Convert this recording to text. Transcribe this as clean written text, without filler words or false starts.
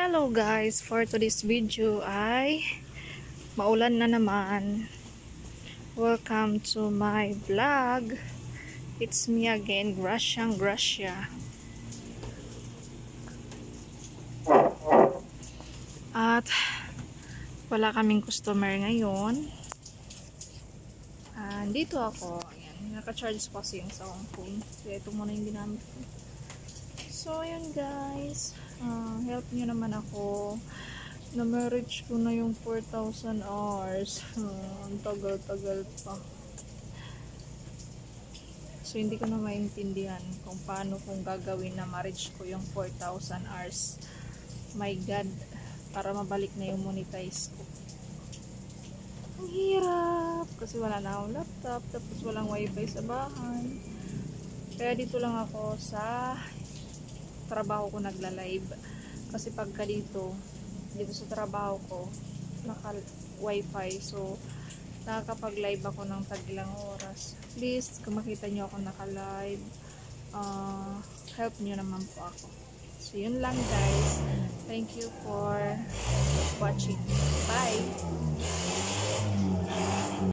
Hello guys, for today's video ay maulan na naman. Welcome to my vlog. It's me again, Gracia. At wala kaming customer ngayon. Dito ako. Ayan, naka-charge ko kasi yung sa phone. Kaya ito muna yung ginamit ko. So, ayan guys. Help nyo naman ako. Na-marriage ko na yung 4,000 hours. Ang tagal-tagal pa. So, hindi ko na maintindihan kung paano kung gagawin na marriage ko yung 4,000 hours. My God. Para mabalik na yung monetize ko. Ang hirap. Kasi wala na akong laptop. Tapos walang wifi sa bahay. Kaya dito lang ako sa trabaho ko nagla-live. Kasi pagka dito sa trabaho ko, naka-wifi. So, nakakapag-live ako ng tagilang oras. Please, kung makita nyo ako naka-live, help nyo naman po ako. So, yun lang guys. Thank you for watching. Bye!